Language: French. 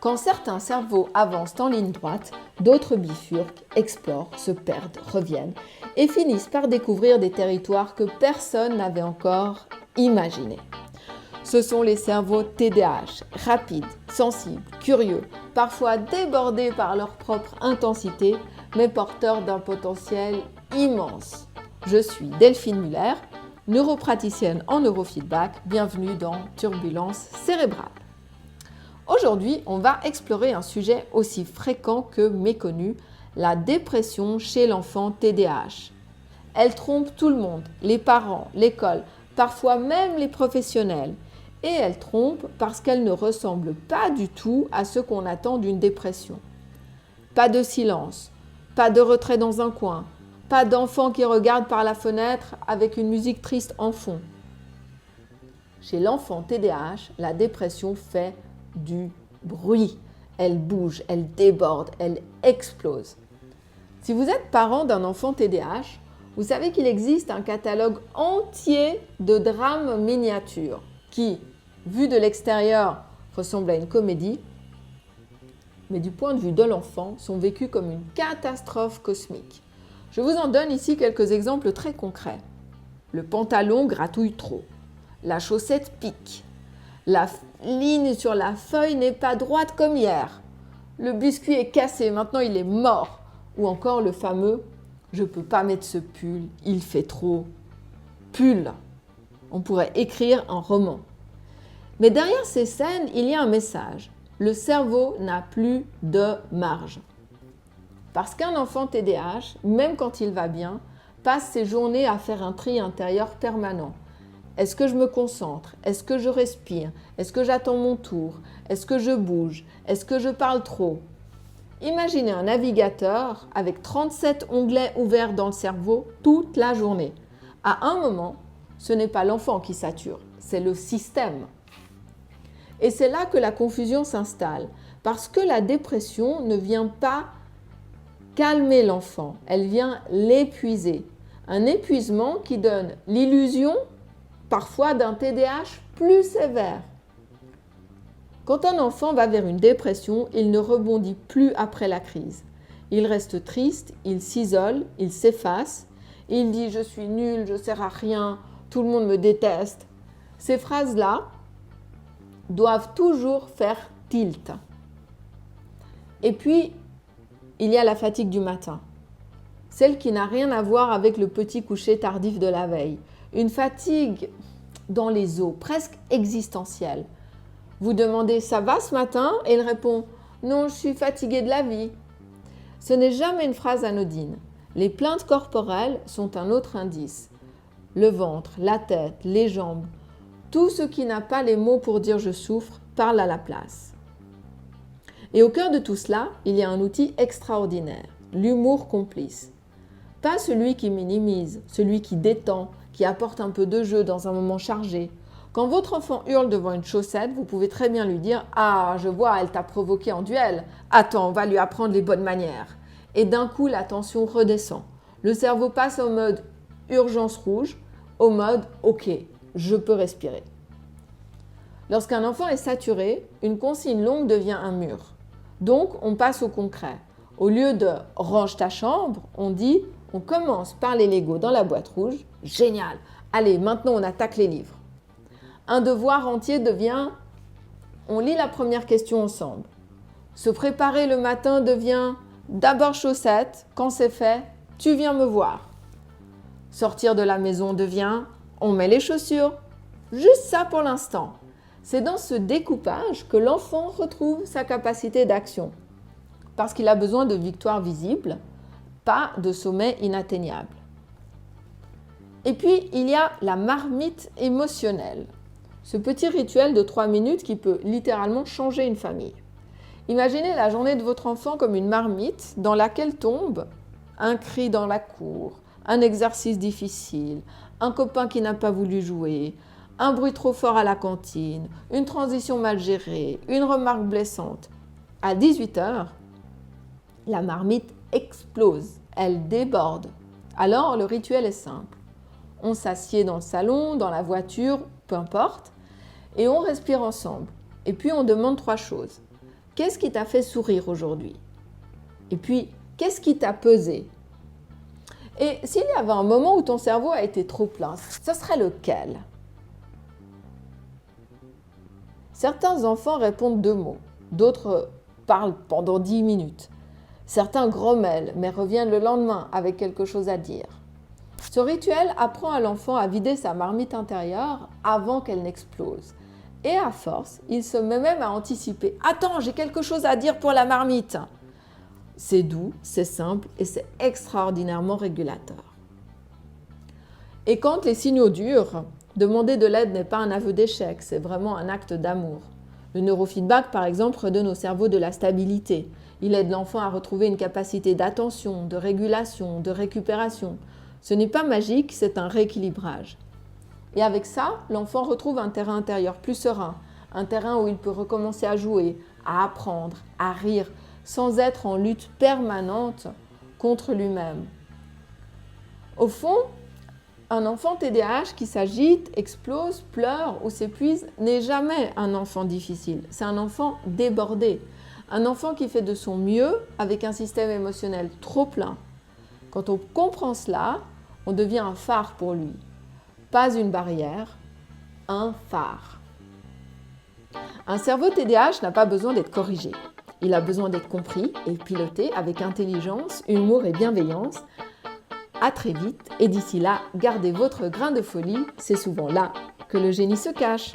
Quand certains cerveaux avancent en ligne droite, d'autres bifurquent, explorent, se perdent, reviennent et finissent par découvrir des territoires que personne n'avait encore imaginés. Ce sont les cerveaux TDAH, rapides, sensibles, curieux, parfois débordés par leur propre intensité, mais porteurs d'un potentiel immense. Je suis Delphine Muller, neuropraticienne en neurofeedback. Bienvenue dans Turbulence cérébrale. Aujourd'hui, on va explorer un sujet aussi fréquent que méconnu, la dépression chez l'enfant TDAH. Elle trompe tout le monde, les parents, l'école, parfois même les professionnels. Et elle trompe parce qu'elle ne ressemble pas du tout à ce qu'on attend d'une dépression. Pas de silence, pas de retrait dans un coin, pas d'enfant qui regarde par la fenêtre avec une musique triste en fond. Chez l'enfant TDAH, la dépression fait du bruit. Elle bouge, elle déborde, elle explose. Si vous êtes parent d'un enfant TDAH, vous savez qu'il existe un catalogue entier de drames miniatures qui, vu de l'extérieur, ressemblent à une comédie, mais du point de vue de l'enfant, sont vécus comme une catastrophe cosmique. Je vous en donne ici quelques exemples très concrets. Le pantalon gratouille trop, la chaussette pique, la ligne sur la feuille n'est pas droite comme hier, le biscuit est cassé, maintenant il est mort, ou encore le fameux « je peux pas mettre ce pull, il fait trop pull ». On pourrait écrire un roman. Mais derrière ces scènes, il y a un message. Le cerveau n'a plus de marge. Parce qu'un enfant TDAH, même quand il va bien, passe ses journées à faire un tri intérieur permanent. Est-ce que je me concentre? Est-ce que je respire? Est-ce que j'attends mon tour? Est-ce que je bouge? Est-ce que je parle trop? Imaginez un navigateur avec 37 onglets ouverts dans le cerveau toute la journée. À un moment, ce n'est pas l'enfant qui sature, c'est le système. Et c'est là que la confusion s'installe, parce que la dépression ne vient pas calmer l'enfant, elle vient l'épuiser. Un épuisement qui donne l'illusion, parfois, d'un TDAH plus sévère. Quand un enfant va vers une dépression, il ne rebondit plus après la crise. Il reste triste, il s'isole, il s'efface, il dit « je suis nul, je ne sers à rien, tout le monde me déteste ». Ces phrases-là doivent toujours faire tilt. Et puis, il y a la fatigue du matin, celle qui n'a rien à voir avec le petit coucher tardif de la veille. Une fatigue dans les os, presque existentielle. Vous demandez « ça va ce matin ?» et il répond « non, je suis fatigué de la vie ». Ce n'est jamais une phrase anodine. Les plaintes corporelles sont un autre indice. Le ventre, la tête, les jambes, tout ce qui n'a pas les mots pour dire « je souffre » parle à la place. Et au cœur de tout cela, il y a un outil extraordinaire, l'humour complice. Pas celui qui minimise, celui qui détend, qui apporte un peu de jeu dans un moment chargé. Quand votre enfant hurle devant une chaussette, vous pouvez très bien lui dire « ah, je vois, elle t'a provoqué en duel. Attends, on va lui apprendre les bonnes manières. » Et d'un coup, la tension redescend. Le cerveau passe au mode urgence rouge, au mode « ok, je peux respirer ». Lorsqu'un enfant est saturé, une consigne longue devient un mur. Donc, on passe au concret. Au lieu de « range ta chambre », on dit « on commence par les Legos dans la boîte rouge. Génial. Allez, maintenant on attaque les livres. » Un devoir entier devient « on lit la première question ensemble ». Se préparer le matin devient « d'abord chaussettes, quand c'est fait, tu viens me voir ». Sortir de la maison devient « on met les chaussures ». Juste ça pour l'instant. C'est dans ce découpage que l'enfant retrouve sa capacité d'action. Parce qu'il a besoin de victoires visibles, pas de sommets inatteignables. Et puis, il y a la marmite émotionnelle. Ce petit rituel de 3 minutes qui peut littéralement changer une famille. Imaginez la journée de votre enfant comme une marmite dans laquelle tombe un cri dans la cour, un exercice difficile, un copain qui n'a pas voulu jouer, un bruit trop fort à la cantine, une transition mal gérée, une remarque blessante. À 18h, la marmite explose, elle déborde. Alors, le rituel est simple. On s'assied dans le salon, dans la voiture, peu importe, et on respire ensemble. Et puis, on demande 3 choses. Qu'est-ce qui t'a fait sourire aujourd'hui? Et puis, qu'est-ce qui t'a pesé? Et s'il y avait un moment où ton cerveau a été trop plein, ce serait lequel? Certains enfants répondent 2 mots, d'autres parlent pendant 10 minutes. Certains grommellent, mais reviennent le lendemain avec quelque chose à dire. Ce rituel apprend à l'enfant à vider sa marmite intérieure avant qu'elle n'explose. Et à force, il se met même à anticiper. « Attends, j'ai quelque chose à dire pour la marmite !» C'est doux, c'est simple et c'est extraordinairement régulateur. Et quand les signaux durent, demander de l'aide n'est pas un aveu d'échec, c'est vraiment un acte d'amour. Le neurofeedback, par exemple, redonne au cerveau de la stabilité. Il aide l'enfant à retrouver une capacité d'attention, de régulation, de récupération. Ce n'est pas magique, c'est un rééquilibrage. Et avec ça, l'enfant retrouve un terrain intérieur plus serein, un terrain où il peut recommencer à jouer, à apprendre, à rire, sans être en lutte permanente contre lui-même. Au fond, un enfant TDAH qui s'agite, explose, pleure ou s'épuise n'est jamais un enfant difficile, c'est un enfant débordé, un enfant qui fait de son mieux avec un système émotionnel trop plein. Quand on comprend cela, on devient un phare pour lui. Pas une barrière, un phare. Un cerveau TDAH n'a pas besoin d'être corrigé. Il a besoin d'être compris et piloté avec intelligence, humour et bienveillance. À très vite et d'ici là, gardez votre grain de folie, c'est souvent là que le génie se cache.